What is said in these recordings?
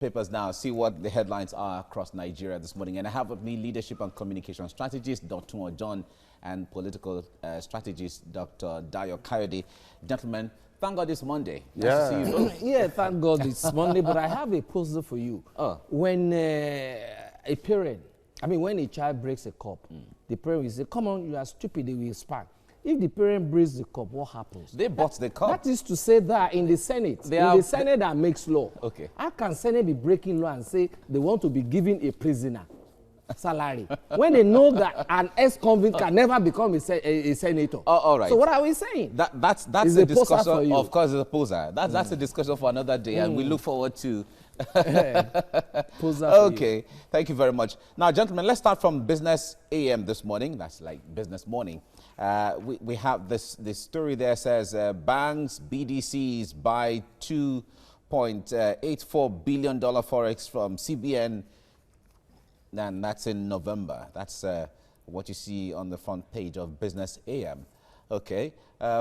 papers now, see what the headlines are across Nigeria this morning. And I have with me leadership and communication strategist, DOTUN OJON, and political strategist, Dr. DAYO KAYODE. Gentlemen, thank God it's Monday. Nice to see you both. Yeah, thank God it's Monday, but I have a puzzle for you. Oh. When when a child breaks a cup, the parent will say, come on, you are stupid, they will spank. If the parent breaks the cup, what happens? They bought the cup. That is to say that in the Senate, the Senate that makes law, okay. How can Senate be breaking law and say they want to be giving a prisoner salary when they know that an ex-convict can never become a senator? All right. So what are we saying? That's a discussion. Of course, it's a poser. That's a discussion for another day, and we look forward to. Okay, thank you very much. Now, gentlemen, let's start from Business AM this morning. That's like Business Morning. We have this story there says banks, BDCs buy $2.84 billion forex from CBN, and that's in November. That's what you see on the front page of Business AM. Okay,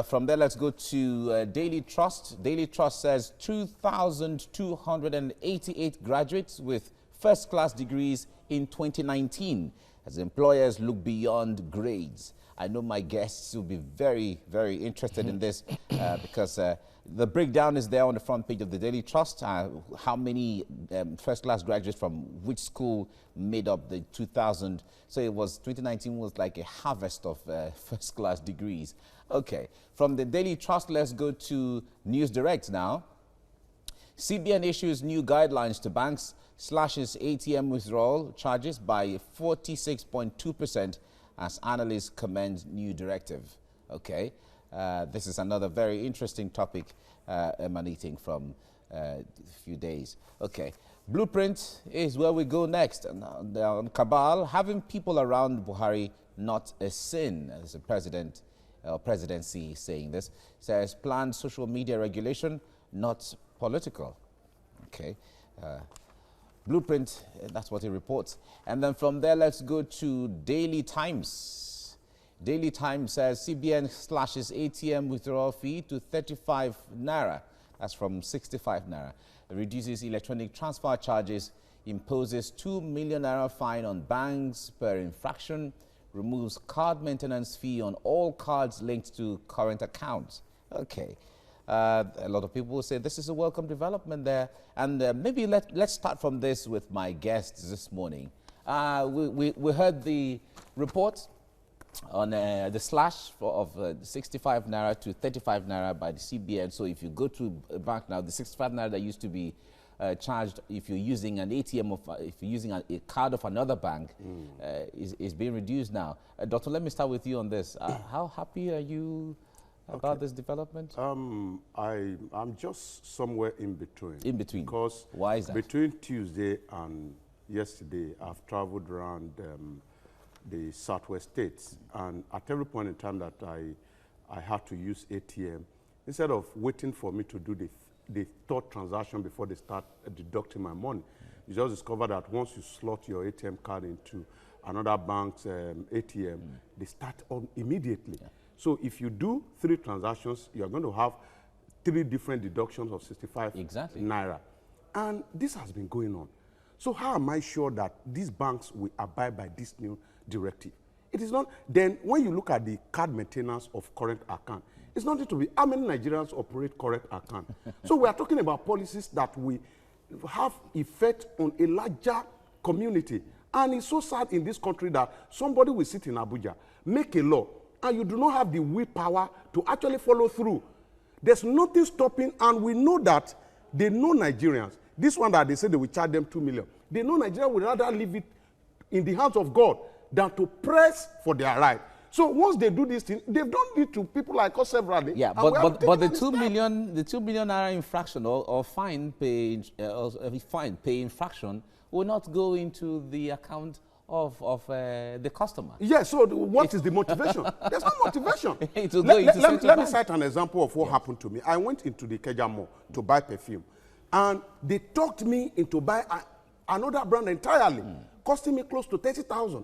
from there, let's go to Daily Trust. Daily Trust says 2,288 graduates with first-class degrees in 2019 as employers look beyond grades. I know my guests will be very, very interested in this because the breakdown is there on the front page of the Daily Trust. How many first-class graduates from which school made up the 2,000? So it was 2019 was like a harvest of first-class degrees. Okay, from the Daily Trust, let's go to News Direct now. CBN issues new guidelines to banks, slashes ATM withdrawal charges by 46.2%. as analysts commend new directive. Okay, this is another very interesting topic emanating from a few days. Okay, Blueprint is where we go next. On Cabal, having people around Buhari not a sin, as the presidency saying this, says planned social media regulation, not political. Okay. Blueprint, that's what it reports. And then from there, let's go to Daily Times. Daily Times says CBN slashes ATM withdrawal fee to 35 naira. That's from 65 naira. It reduces electronic transfer charges, imposes 2 million naira fine on banks per infraction, removes card maintenance fee on all cards linked to current accounts. Okay. A lot of people will say this is a welcome development there. And maybe let's start from this with my guests this morning. We heard the report on the slash of 65 naira to 35 naira by the CBN. So if you go to a bank now, the 65 naira that used to be charged if you're using an ATM if you're using a card of another bank is being reduced now. Doctor, let me start with you on this. How happy are you about this development? I'm just somewhere in between. In between? Because why is that? Between Tuesday and yesterday, I've traveled around the southwest states, and at every point in time that I had to use ATM, instead of waiting for me to do the third transaction before they start deducting my money, you just discover that once you slot your ATM card into another bank's ATM, they start on immediately. Yeah. So if you do 3 transactions, you're going to have 3 different deductions of 65 naira. And this has been going on. So how am I sure that these banks will abide by this new directive? It is not. Then when you look at the card maintenance of current account, it's nothing to be how many Nigerians operate current account. So we are talking about policies that will have effect on a larger community. And it's so sad in this country that somebody will sit in Abuja, make a law, and you do not have the willpower to actually follow through. There's nothing stopping, and we know that they know Nigerians. This one that they say they will charge them 2 million. They know Nigerians would rather leave it in the hands of God than to press for their right. So once they do this thing, they've done it to people like us severally. Yeah, but the 2 million naira infraction or fine pay infraction will not go into the account of the customer. Yes, so what is the motivation? There's no motivation. Let me cite an example of what happened to me. I went into the Keja Mall to buy perfume, and they talked me into buy another brand entirely, costing me close to 30,000.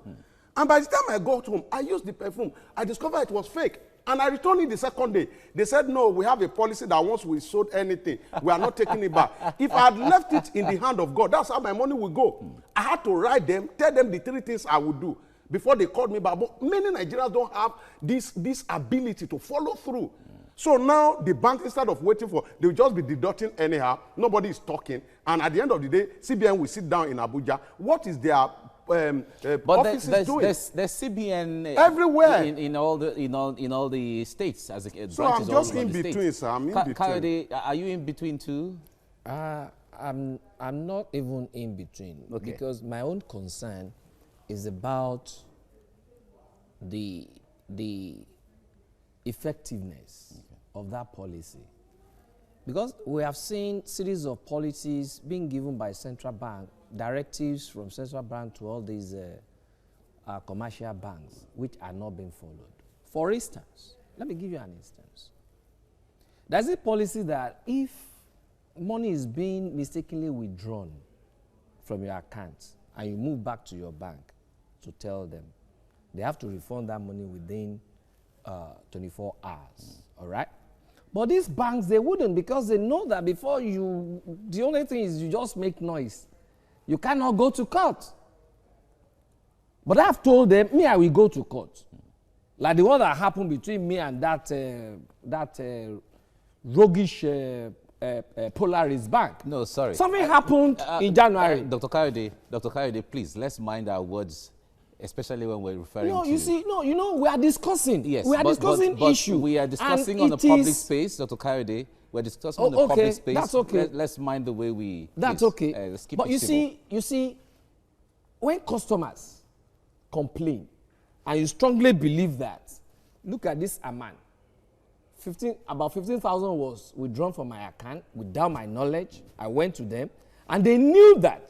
And by the time I got home, I used the perfume. I discovered it was fake. And I returned it the second day. They said, no, we have a policy that once we sold anything, we are not taking it back. If I had left it in the hand of God, that's how my money will go. I had to write them, tell them the 3 things I would do before they called me back. But many Nigerians don't have this ability to follow through. So now the bank, instead of waiting for, they will just be deducting anyhow. Nobody is talking. And at the end of the day, CBN will sit down in Abuja. What is their offices doing? There's CBN everywhere in all the states as a so I'm just in between, sir. I'm in between. KAYODE, are you in between too? I'm not even in between, because my own concern is about the effectiveness of that policy. Because we have seen series of policies being given by central bank, directives from central bank to all these commercial banks, which are not being followed. For instance, let me give you an instance. There's a policy that if money is being mistakenly withdrawn from your account and you move back to your bank to tell them, they have to refund that money within 24 hours, all right? But these banks, they wouldn't, because they know that before you, the only thing is you just make noise. You cannot go to court. But I've told them, me, I will go to court. Like the one that happened between me and that roguish Polaris Bank. No, sorry. Something happened in January. Dr. KAYODE, please, let's mind our words, especially when we're referring to... you know, we are discussing. Yes, we are discussing issue. We are discussing on the public space, Dr. KAYODE. We're discussing on the public space. That's okay. Let's mind the way we... That's okay. But you see, when customers complain, and you strongly believe that, look at this amount. About 15,000 was withdrawn from my account without my knowledge. I went to them, and they knew that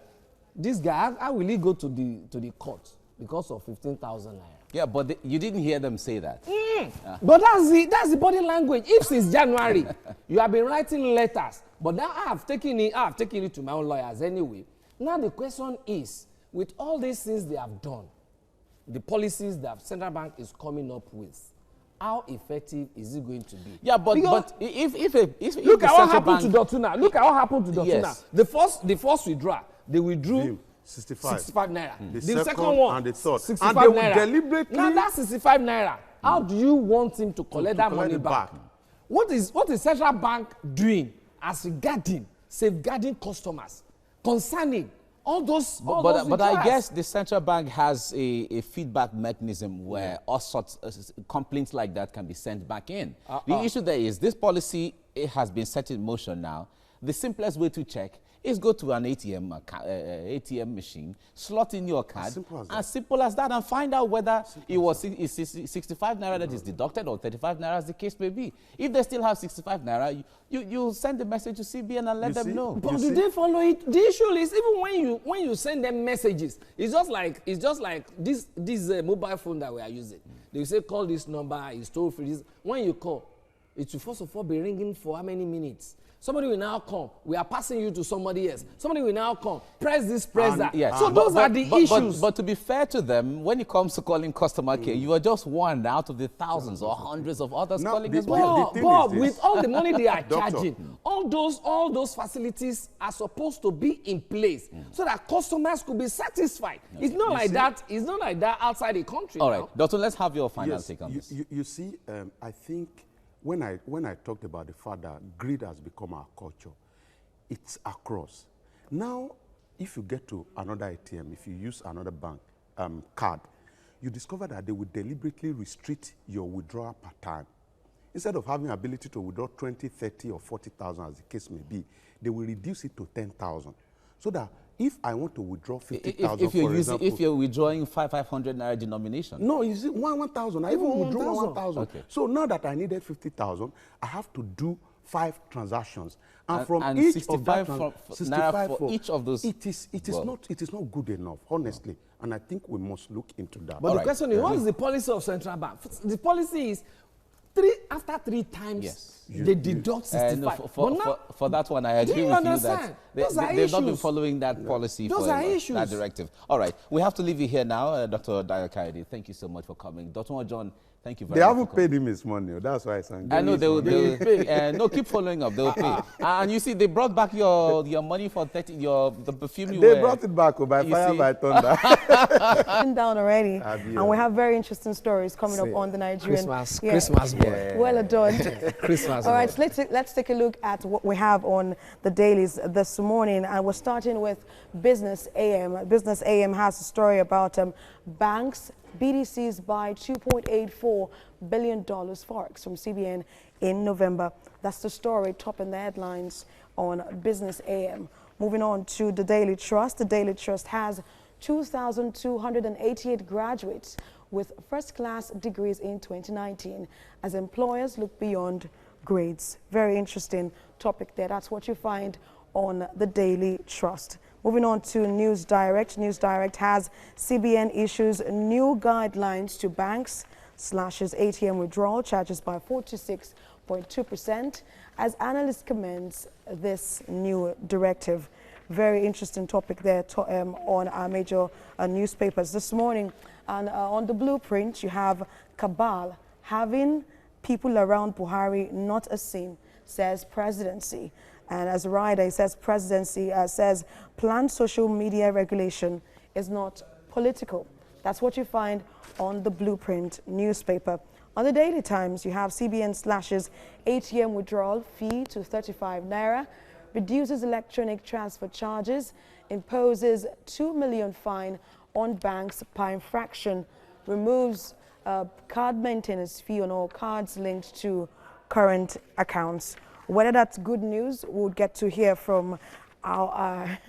this guy, how will he go to the court because of 15,000 naira? Yeah, but you didn't hear them say that. But that's the body language. If since January you have been writing letters, but now I have taken it to my own lawyers anyway. Now the question is, with all these things they have done, the policies that central bank is coming up with, how effective is it going to be? Yeah, but if look at what happened to DOTUN. Look at what happened to DOTUN. Yes. The first withdrawal, they withdrew 65 naira. The second one, and the third. 65 and they will naira. deliberately... Now that's 65 naira. How do you want him to collect that money back? What is central bank doing as regarding safeguarding customers concerning all those but I guess the central bank has a feedback mechanism where all sorts of complaints like that can be sent back in. The issue there is this policy, it has been set in motion now. The simplest way to check is go to an ATM machine, slot in your card, as simple as that, and find out whether it was 65 naira that is deducted or 35 naira, as the case may be. If they still have 65 naira, you send the message to CBN and let them know. But do they follow it? The issue is, even when you send them messages, it's just like this mobile phone that we are using. They will say, call this number, it's toll free. When you call, it will first of all be ringing for how many minutes? Somebody will now come. We are passing you to somebody else. Somebody will now come. Press this, press that. Yes. So those are the issues. But to be fair to them, when it comes to calling customer care, you are just one out of the thousands or hundreds of others calling as well. But with all the money they are charging, all those facilities are supposed to be in place so that customers could be satisfied. It's not like that. It's not like that outside the country. All right, Doctor, let's have your final take on this. You see, I think when I talked about the fact that greed has become our culture, it's across. Now, if you get to another ATM, if you use another bank card, you discover that they will deliberately restrict your withdrawal per time. Instead of having ability to withdraw 20, 30, or 40,000, as the case may be, they will reduce it to 10,000. So that if I want to withdraw 50,000, for example, if you're withdrawing 500 naira denomination. No, you see, 1,000. I even withdraw 1,000. Okay. So now that I needed 50,000, I have to do 5 transactions, and from each 65 of that, for 65 for each of those. It is not good enough, honestly, and I think we must look into that. But the question is, what is the policy of central bank? The policy is after 3 times. They deduct 65. For that one, I agree with you that they've not been following that policy for that directive. All right, we have to leave you here now. Dr. DAYO KAYODE, thank you so much for coming. Dr. OJON, Thank you very They much. haven't paid him his money. That's why it's angry. I know they'll pay. No, keep following up. They'll pay. And you see, they brought back your money for the perfume you They brought it back by fire, by thunder. Down already, and we have very interesting stories coming up on the Nigerian Christmas boy. Well adorned. Christmas. All right, so let's take a look at what we have on the dailies this morning, and we're starting with Business AM. Business AM has a story about banks. BDCs buy $2.84 billion forex from CBN in November. That's the story topping the headlines on Business AM. Moving on to the Daily Trust. The Daily Trust has 2,288 graduates with first-class degrees in 2019 as employers look beyond grades. Very interesting topic there. That's what you find on the Daily Trust. Moving on to News Direct. News Direct has CBN issues new guidelines to banks, slashes ATM withdrawal charges by 46.2% as analysts commend this new directive. Very interesting topic there on our major newspapers this morning. And on the blueprint, you have cabal having people around Buhari not a sin, says presidency. And as a rider, it says presidency says planned social media regulation is not political. That's what you find on the Blueprint newspaper. On the Daily Times, you have CBN slashes ATM withdrawal fee to 35 naira, reduces electronic transfer charges, imposes 2 million fine on banks per infraction, removes card maintenance fee on all cards linked to current accounts. Whether that's good news, we'll get to hear from our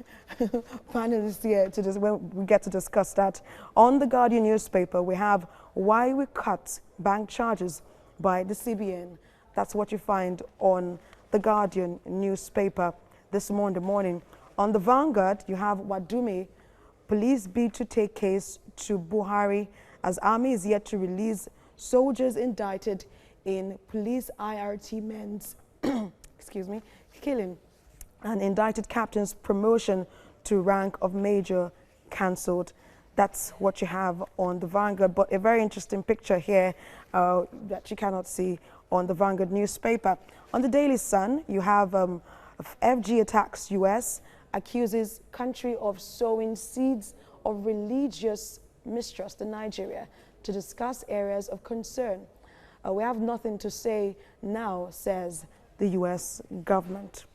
panelists here when we get to discuss that. On the Guardian newspaper, we have why we cut bank charges by the CBN. That's what you find on the Guardian newspaper this morning. On the Vanguard, you have Wadume, police bid to take case to Buhari as army is yet to release soldiers indicted in police IRT men's killing, and indicted captain's promotion to rank of major cancelled. That's what you have on the Vanguard, but a very interesting picture here that you cannot see on the Vanguard newspaper. On the Daily Sun, you have FG attacks US, accuses country of sowing seeds of religious mistrust in Nigeria to discuss areas of concern. We have nothing to say now, says the U.S. government.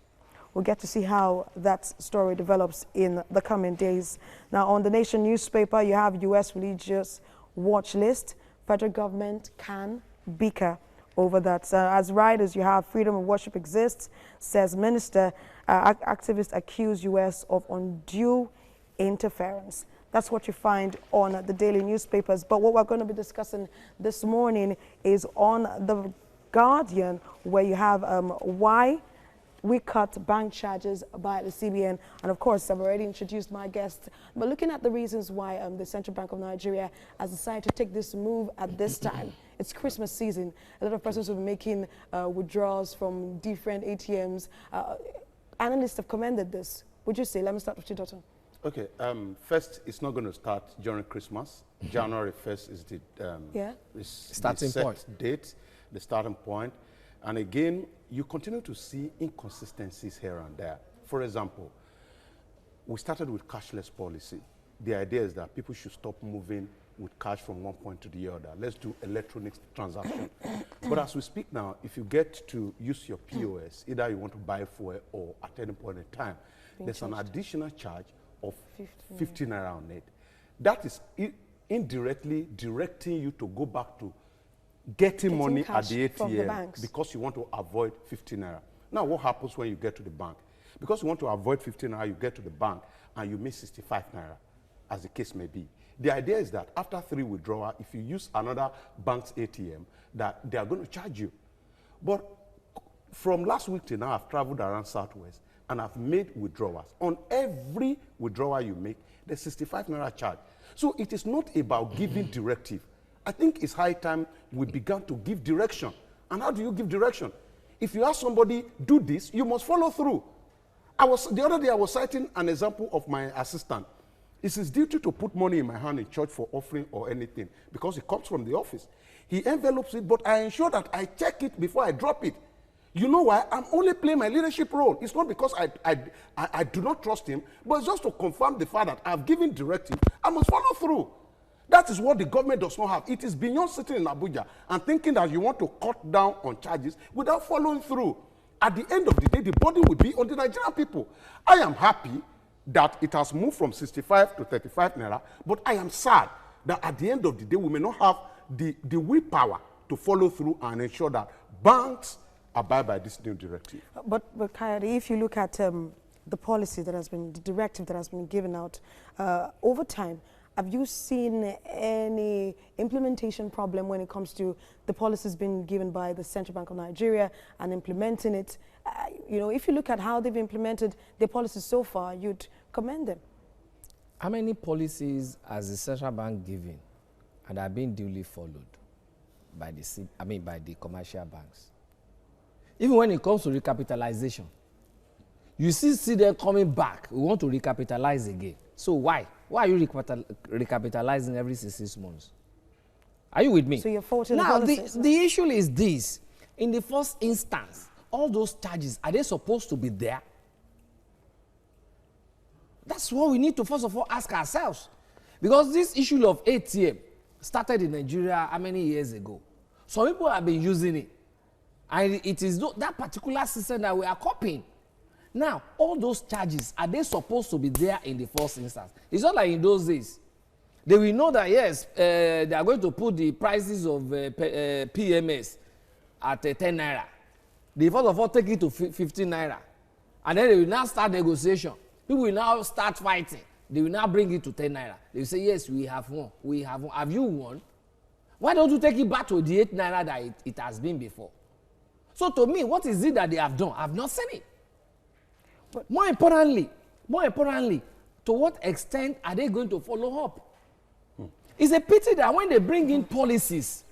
We'll get to see how that story develops in the coming days. Now, on the Nation newspaper, you have U.S. religious watch list. Federal government can bicker over that. As riders, you have freedom of worship exists, says minister. Activists accuse U.S. of undue interference. That's what you find on the daily newspapers. But what we're going to be discussing this morning is on the Guardian, where you have why we cut bank charges by the CBN. And of course, I've already introduced my guests. But looking at the reasons why the Central Bank of Nigeria has decided to take this move at this time. It's Christmas season. A lot of persons will be making withdrawals from different ATMs. Analysts have commended this. Would you say? Let me start with you, DOTUN. Okay, first, it's not going to start during Christmas. January 1st is the starting point date, the starting point. And again, you continue to see inconsistencies here and there. For example, we started with cashless policy. The idea is that people should stop moving with cash from one point to the other. Let's do electronic transaction. But as we speak now, if you get to use your POS, either you want to buy fuel or at any point in time, there's an additional charge of 50 naira on it. That is indirectly directing you to go back to getting money at the ATM because you want to avoid 50 naira. Now, what happens when you get to the bank? Because you want to avoid 50 naira, you get to the bank and you miss 65 naira, as the case may be. The idea is that after 3 withdrawal, if you use another bank's ATM, that they are going to charge you. But from last week till now, I've traveled around Southwest and I've made withdrawals. On every withdrawal you make, there's 65 naira charge. So it is not about giving directive. I think it's high time we began to give direction. And how do you give direction? If you ask somebody, do this, you must follow through. The other day I was citing an example of my assistant. It's his duty to put money in my hand in church for offering or anything because it comes from the office. He envelopes it, but I ensure that I check it before I drop it. You know why? I'm only playing my leadership role. It's not because I do not trust him, but it's just to confirm the fact that I've given directive. I must follow through. That is what the government does not have. It is beyond sitting in Abuja and thinking that you want to cut down on charges without following through. At the end of the day, the burden will be on the Nigerian people. I am happy that it has moved from 65 to 35 naira, but I am sad that at the end of the day, we may not have the willpower to follow through and ensure that banks abide by this new directive. But Kayode, if you look at the policy that has been, the directive that has been given out over time, have you seen any implementation problem when it comes to the policies being given by the Central Bank of Nigeria and implementing it? You know, if you look at how they've implemented their policies so far, you'd commend them. How many policies has the Central Bank given and are being duly followed by the commercial banks? Even when it comes to recapitalization, you see them coming back. We want to recapitalize again. So why? Why are you recapitalizing every 6 months? Are you with me? So you're faulting now, the policies. the issue is this. In the first instance, all those charges, are they supposed to be there? That's what we need to first of all ask ourselves. Because this issue of ATM started in Nigeria how many years ago? Some people have been using it. And it is that particular system that we are copying. Now, all those charges, are they supposed to be there in the first instance? It's not like in those days. They will know that, yes, they are going to put the prices of PMS at 10 naira. They first of all take it to 15 naira. And then they will now start negotiation. People will now start fighting. They will now bring it to 10 naira. They will say, yes, we have won. We have won. Have you won? Why don't you take it back to the 8 naira that it has been before? So to me, what is it that they have done? I've not seen it. But more importantly, to what extent are they going to follow up? It's a pity that when they bring in policies,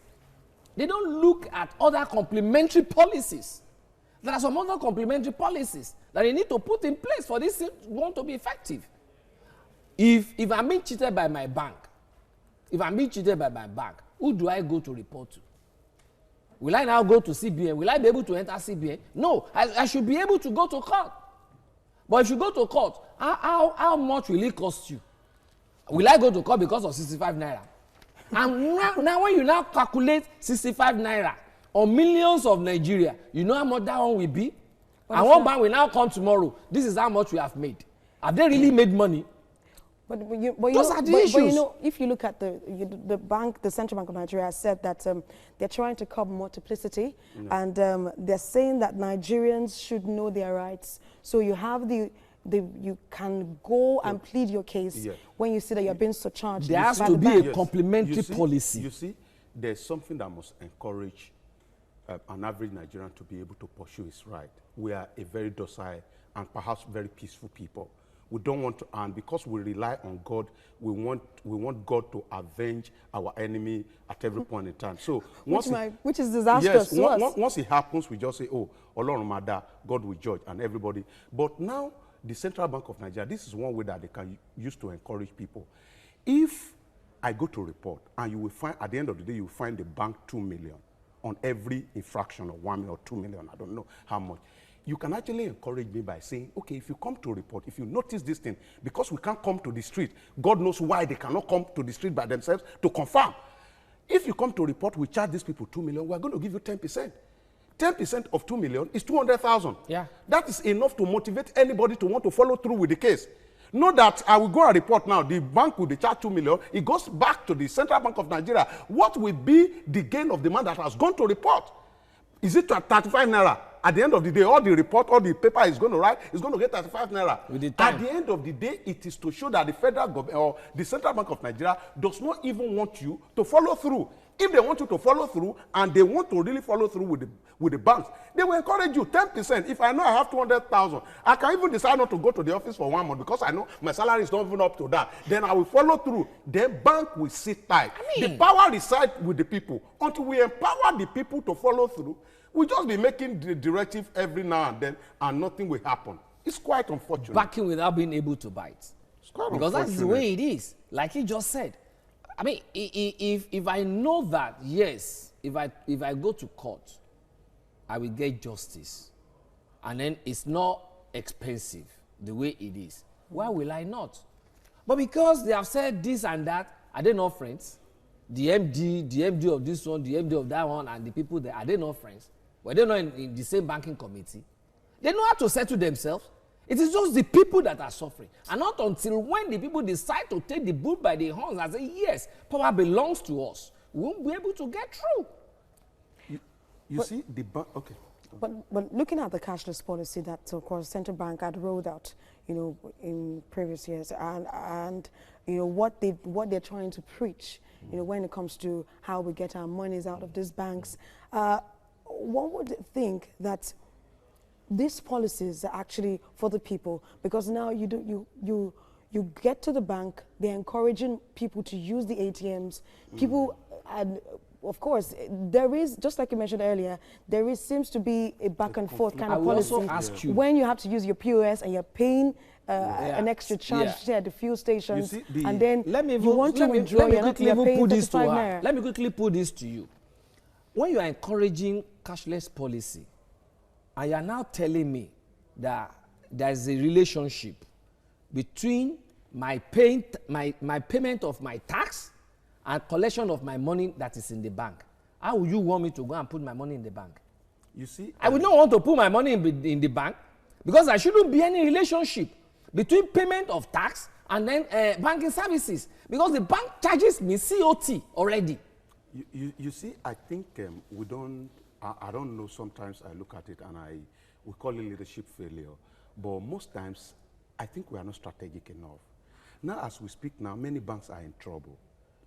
they don't look at other complementary policies. There are some other complementary policies that they need to put in place for this one to be effective. If I'm being cheated by my bank, who do I go to report to? Will I now go to CBN? Will I be able to enter CBN? No, I should be able to go to court. But if you go to court, how much will it cost you? Will I go to court because of 65 naira? And now when you now calculate 65 naira on millions of Nigeria, you know how much that one will be? And one bank will now come tomorrow. This is how much we have made. Have they really made money? Those are the issues. But you know, if you look at the bank, the Central Bank of Nigeria has said that they're trying to curb multiplicity, and they're saying that Nigerians should know their rights. So you have you can go and plead your case when you see that you're being surcharged. There has to be a complementary policy. You see, there's something that must encourage an average Nigerian to be able to pursue his right. We are a very docile and perhaps very peaceful people. We don't want to, and because we rely on God, we want God to avenge our enemy at every point in time. So which is disastrous. Yes, once it happens, we just say, oh, Olorun Mada, God will judge, and everybody. But now, the Central Bank of Nigeria, this is one way that they can use to encourage people. If I go to report, and you will find, at the end of the day, you will find the bank 2 million on every infraction of 1 million or 2 million, I don't know how much. You can actually encourage me by saying, okay, if you come to report, if you notice this thing, because we can't come to the street, God knows why they cannot come to the street by themselves to confirm. If you come to report, we charge these people 2 million, we're going to give you 10%. 10% of 2 million is 200,000. Yeah. That is enough to motivate anybody to want to follow through with the case. Not that I will go and report now, the bank will be charged 2 million, it goes back to the Central Bank of Nigeria. What will be the gain of the man that has gone to report? Is it 35 naira? At the end of the day, all the report, all the paper is going to write, is going to get 35 naira. At the end of the day, it is to show that the federal government or the Central Bank of Nigeria does not even want you to follow through. If they want you to follow through and they want to really follow through with the banks, they will encourage you 10%. If I know I have 200,000, I can even decide not to go to the office for 1 month because I know my salary is not even up to that. Then I will follow through. Then bank will sit tight. The power resides with the people. Until we empower the people to follow through, we'll just be making the directive every now and then and nothing will happen. It's quite unfortunate. Backing without being able to bite. It's quite because that's the way it is. Like he just said. I mean, if I know that, yes, if I go to court, I will get justice, and then it's not expensive the way it is, why will I not? But because they have said this and that, are they not friends? The MD of this one, the MD of that one, and the people there, are they not friends? Were they not in the same banking committee? They know how to settle themselves. It is just the people that are suffering. And not until when the people decide to take the bull by the horns and say, yes, power belongs to us, we won't be able to get through. You see, the bank, okay. But looking at the cashless policy that, of course, central bank had rolled out, you know, in previous years, and you know what they're trying to preach, you know, when it comes to how we get our monies out of these banks, one would think that these policies are actually for the people, because now you get to the bank, they're encouraging people to use the ATMs, people. And of course, there is, just like you mentioned earlier, seems to be a back and forth kind of policy. Also ask you, when you have to use your POS and you're paying an extra charge at the fuel stations, and then you want to withdraw, you're paying 35 naira. Let me quickly put this to you. When you are encouraging cashless policy, and you are now telling me that there is a relationship between my payment of my tax and collection of my money that is in the bank, how will you want me to go and put my money in the bank? You see, I would not want to put my money in the bank, because there shouldn't be any relationship between payment of tax and then banking services, because the bank charges me COT already. You see, I think we don't, I don't know, sometimes I look at it and we call it leadership failure, but most times I think we are not strategic enough. Now as we speak now, many banks are in trouble.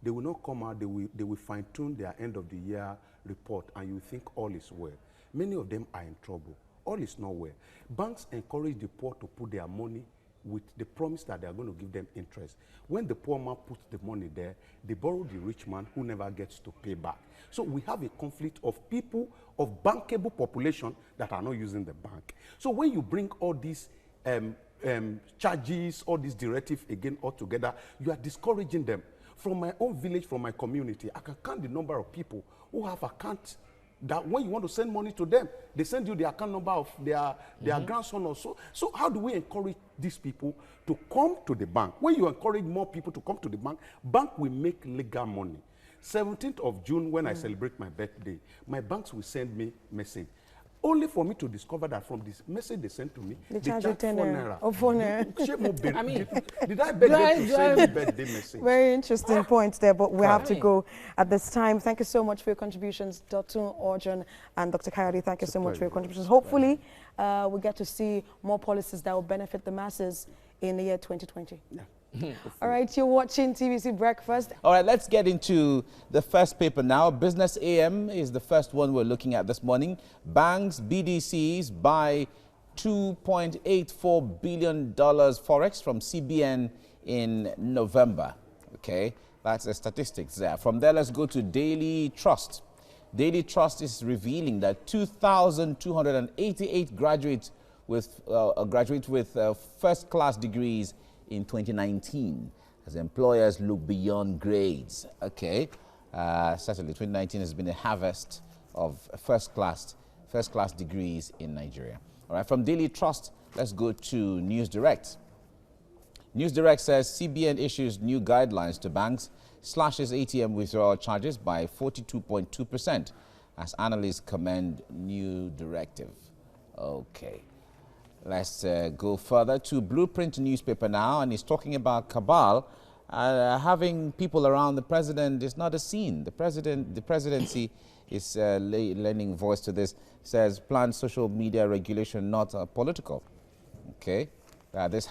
They will not come out, they will fine-tune their end of the year report, and you think all is well. Many of them are in trouble. All is not well. Banks encourage the poor to put their money with the promise that they are going to give them interest. When the poor man puts the money there, they borrow the rich man who never gets to pay back. So we have a conflict of people, of bankable population that are not using the bank. So when you bring all these charges, all these directives again all together, you are discouraging them. From my own village, from my community, I can count the number of people who have accounts that when you want to send money to them, they send you the account number of their grandson or so. So how do we encourage these people to come to the bank? When you encourage more people to come to the bank will make legal money. 17th of June, when I celebrate my birthday, my banks will send me message. Only for me to discover that from this message they sent to me, they charge you 10 naira. Or 4 naira. I mean, did I beg them to send me birthday message? Very interesting points there, but we have to go at this time. Thank you so much for your contributions, DOTUN, OJON, and Dr. Kayode. Thank you so much for your contributions. Hopefully, we get to see more policies that will benefit the masses in the year 2020. Yeah. All right, you're watching TVC Breakfast. All right, let's get into the first paper now. Business AM is the first one we're looking at this morning. Banks, BDCs buy $2.84 billion forex from CBN in November. Okay, that's the statistics there. From there, let's go to Daily Trust. Daily Trust is revealing that 2,288 graduates with first-class degrees in 2019, as employers look beyond grades. Okay, certainly 2019 has been a harvest of first-class degrees in Nigeria. All right, from Daily Trust, let's go to News Direct. News Direct says CBN issues new guidelines to banks, slashes ATM withdrawal charges by 42.2%, as analysts commend new directive. Okay. Let's go further to Blueprint newspaper now, and he's talking about cabal. Having people around the president is not a scene. The presidency is lending voice to this. Says planned social media regulation not political. Okay, this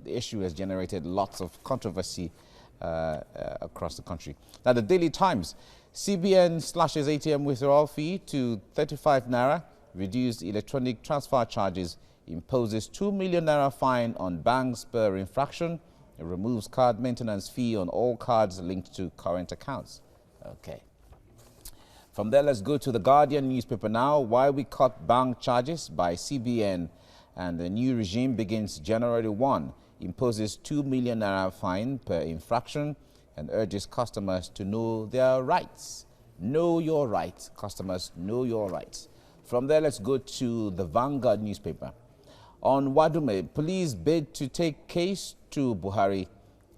issue has generated lots of controversy across the country. Now, the Daily Times, CBN slashes ATM withdrawal fee to 35 naira. Reduced electronic transfer charges, imposes 2 million naira fine on banks per infraction, it removes card maintenance fee on all cards linked to current accounts. Okay. From there, let's go to the Guardian newspaper now. Why we cut bank charges by CBN, and the new regime begins January 1, imposes 2 million naira fine per infraction and urges customers to know their rights. Know your rights, customers, know your rights. From there, let's go to the Vanguard newspaper. On Wadume, police bid to take case to Buhari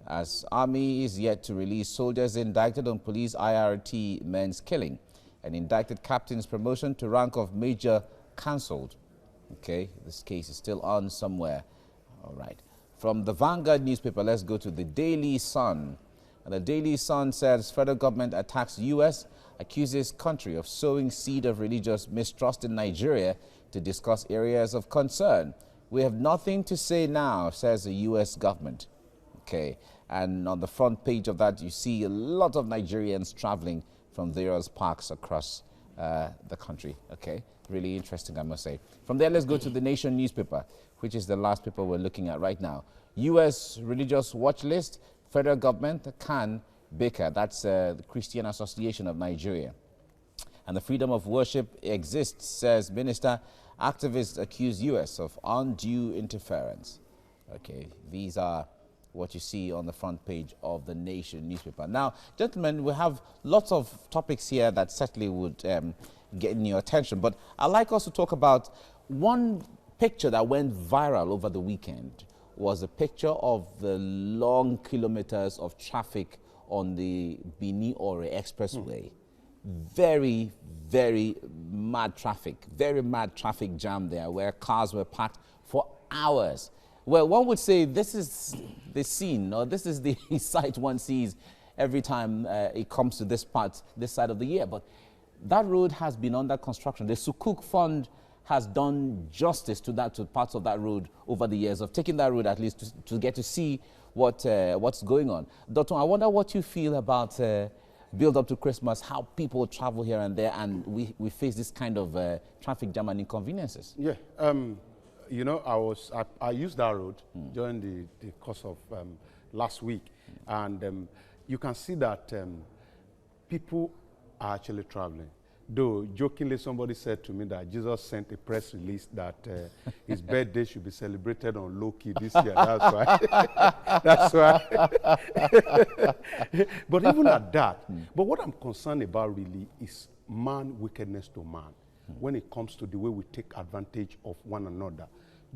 as army is yet to release soldiers indicted on police IRT men's killing. An indicted captain's promotion to rank of major cancelled. Okay, this case is still on somewhere. All right. From the Vanguard newspaper, let's go to the Daily Sun. And the Daily Sun says federal government attacks U.S., accuses country of sowing seed of religious mistrust in Nigeria to discuss areas of concern. We have nothing to say now, says the U.S. government. Okay, and on the front page of that, you see a lot of Nigerians traveling from various parks across the country. Okay, really interesting, I must say. From there, let's go to the Nation newspaper, which is the last paper we're looking at right now. U.S. religious watch list, federal government can Baker, that's the Christian Association of Nigeria. And the freedom of worship exists, says minister. Activists accuse U.S. of undue interference. Okay, these are what you see on the front page of the Nation newspaper. Now, gentlemen, we have lots of topics here that certainly would get in your attention, but I'd like us to talk about one picture that went viral over the weekend. Was a picture of the long kilometers of traffic on the Benin-Ore Expressway. Very, very mad traffic jam there where cars were parked for hours. Well, one would say this is the scene, or this is the sight one sees every time it comes to this side of the year. But that road has been under construction. The Sukuk Fund has done justice to parts of that road over the years of taking that road at least to get to see what's going on. DOTUN, I wonder what you feel about build up to Christmas, how people travel here and there, and we face this kind of traffic jam and inconveniences. Yeah, you know, I used that road during the course of last week, and you can see that people are actually traveling. Though, jokingly, somebody said to me that Jesus sent a press release that his birthday should be celebrated on low-key this year. That's why. That's why. But even at that, but what I'm concerned about really is man wickedness to man when it comes to the way we take advantage of one another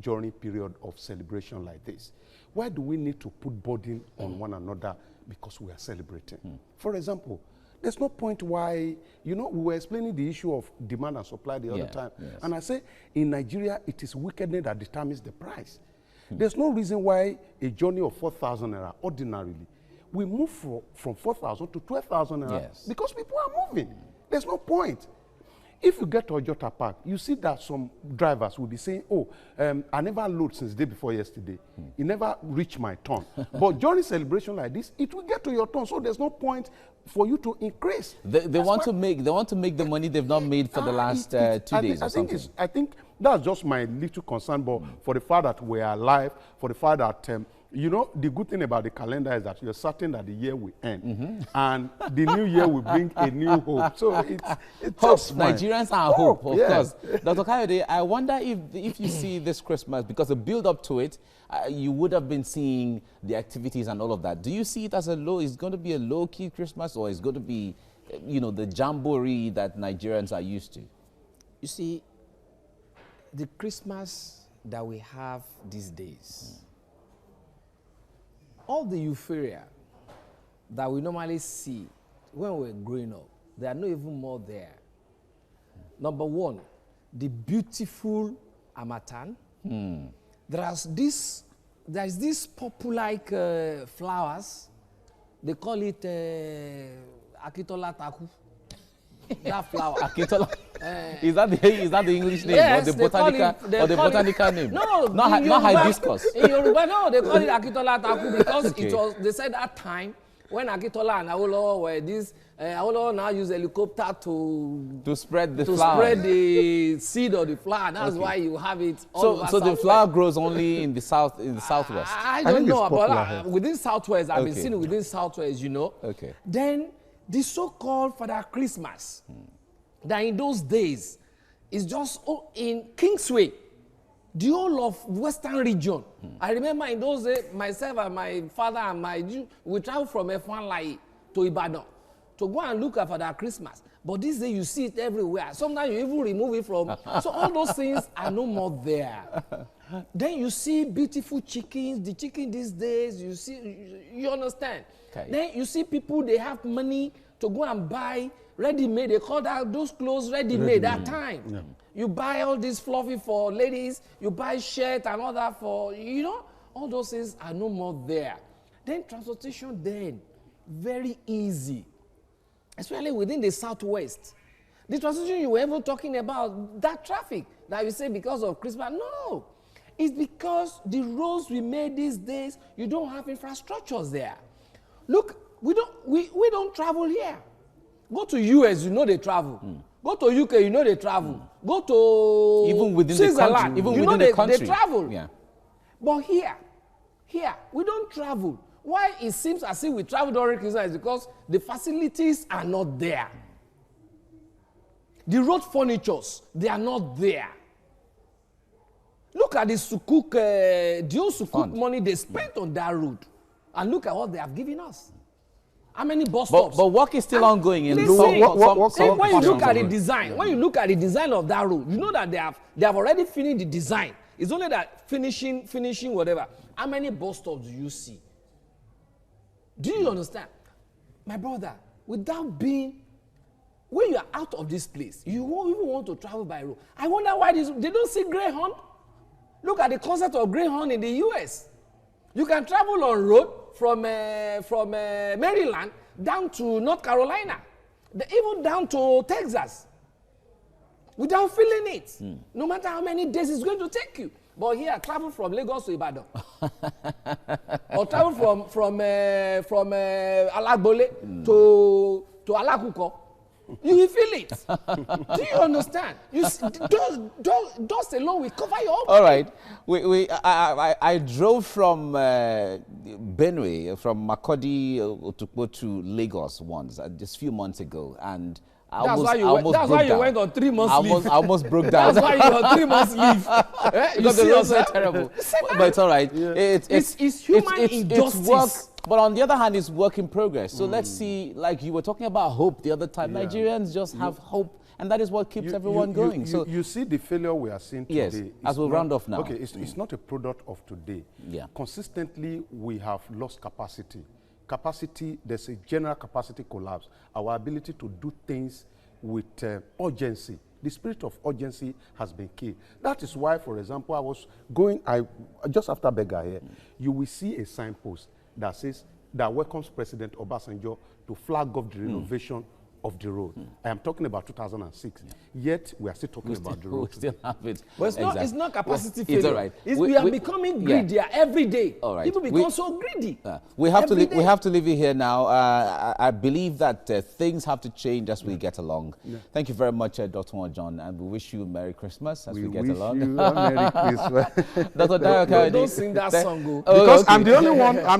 during a period of celebration like this. Why do we need to put burden on one another because we are celebrating? For example, there's no point why, you know, we were explaining the issue of demand and supply the other time. Yes. And I say, in Nigeria, it is wickedness that determines the price. There's no reason why a journey of 4,000 naira ordinarily, we move from 4,000 to 12,000 naira because people are moving. There's no point. If you get to Ojota Park, you see that some drivers will be saying, oh, I never load since the day before yesterday. It never reached my turn. But during celebration like this, it will get to your turn. So there's no point for you to increase. They want to make the money they've not made for the last 2 days or something. I think that's just my little concern. But for the fact that we are alive, for the fact that you know, the good thing about the calendar is that you're certain that the year will end. And the new year will bring a new hope. So it's hope. Nigerians are hope, of course. Dr. Kayode, I wonder if you see this Christmas, because the build up to it, you would have been seeing the activities and all of that. Do you see it as is going to be a low-key Christmas, or is going to be, you know, the jamboree that Nigerians are used to? You see, the Christmas that we have these days, all the euphoria that we normally see when we're growing up, they are not even more there. Number one, the beautiful Amatan. There's this popular flowers. They call it Akitola Taku. That flower. Akitola. Is that the English name, yes, or the botanical name? No, not hibiscus. In Yoruba, no, they call it Akitola Taku because they said that time when Akitola and Awolowo were this, Awolowo now use helicopter to spread the flower. Spread the seed of the flower. That's why you have it all over So the flower grows only in the southwest. I don't know, but within southwest, I've been seeing it within southwest, you know. Okay. Then the so-called Father Christmas, that in those days is just in Kingsway, the whole of Western region. I remember in those days, myself and my father and we traveled from F1 Lai to Ibadan to go and look at Father Christmas. But these days you see it everywhere. Sometimes you even remove it from. So all those things are no more there. Then you see beautiful chickens. The chicken these days, you see, you understand. Okay. Then you see people, they have money to go and buy ready-made. They call that those clothes ready-made that time. Yeah. You buy all this fluffy for ladies. You buy shirt and all that for, you know, all those things are no more there. Then transportation then, very easy. Especially within the Southwest. The transition you were even talking about, that traffic that you say because of Christmas, no. It's because the roads we made these days, you don't have infrastructures there. Look, we don't travel here. Go to US, you know they travel. Go to UK, you know they travel. Go to even within Switzerland, the country, even you within know the country. They travel. Yeah. But here, we don't travel. Why it seems as if we travel during Christmas is because the facilities are not there. The road furnitures, they are not there. Look at the sukuk, the old sukuk money they spent on that road. And look at what they have given us. How many bus stops? But work is still ongoing. In when you look at the design, when you look at the design of that road, you know that they have already finished the design. It's only that finishing whatever. How many bus stops do you see? Do you understand? My brother, without being, when you are out of this place, you won't even want to travel by road. I wonder why they don't see Greyhound. Look at the concept of Greyhound in the US. You can travel on road from Maryland down to North Carolina, even down to Texas, without feeling it. No matter how many days it's going to take you. But here, travel from Lagos to Ibadan, or travel from Alagbole to Alakuko. You will feel it. Do you understand? Those alone will cover you up. All right. I drove from Benue, from Makurdi to Lagos once, just a few months ago, and that's why you went on 3 months leave. I almost broke down. That's why you were on 3 months leave. Because the roads are terrible. But it's all right. Yeah. It's human injustice. But on the other hand, it's work in progress. So let's see, like you were talking about hope the other time. Yeah. Nigerians just have hope, and that is what keeps everyone going. So you see the failure we are seeing today. Yes, as we'll round off now. Okay, it's not a product of today. Yeah. Consistently, we have lost capacity. There's a general capacity collapse. Our ability to do things with urgency. The spirit of urgency has been killed. That is why, for example, I was going, just after Bega here, you will see a signpost that says, that welcomes President Obasanjo to flag off the renovation of the road. I am talking about 2006. Yet we are still talking about the road. We still have it. But it's not capacity failure. It's all right. We are becoming greedier every day. All right. People become so greedy. We have to leave it here now. I believe that things have to change as we get along. Yeah. Thank you very much, Dr. OJON, and we wish you Merry Christmas as we get along. You Merry Christmas. Dr. DAYO KAYODE. Don't sing that song. Because okay. I'm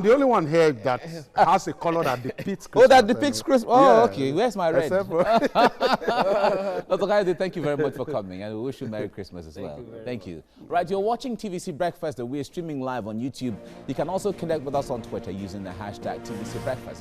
the only one here that has a color that depicts Christmas. Oh, that depicts Christmas. Oh, yeah. Okay. Where's my red? Dr. KAYODE, thank you very much for coming, and we wish you Merry Christmas as well. Thank you. Right, you're watching TVC Breakfast, and we're streaming live on YouTube. You can also connect with us on Twitter using the hashtag TVC Breakfast.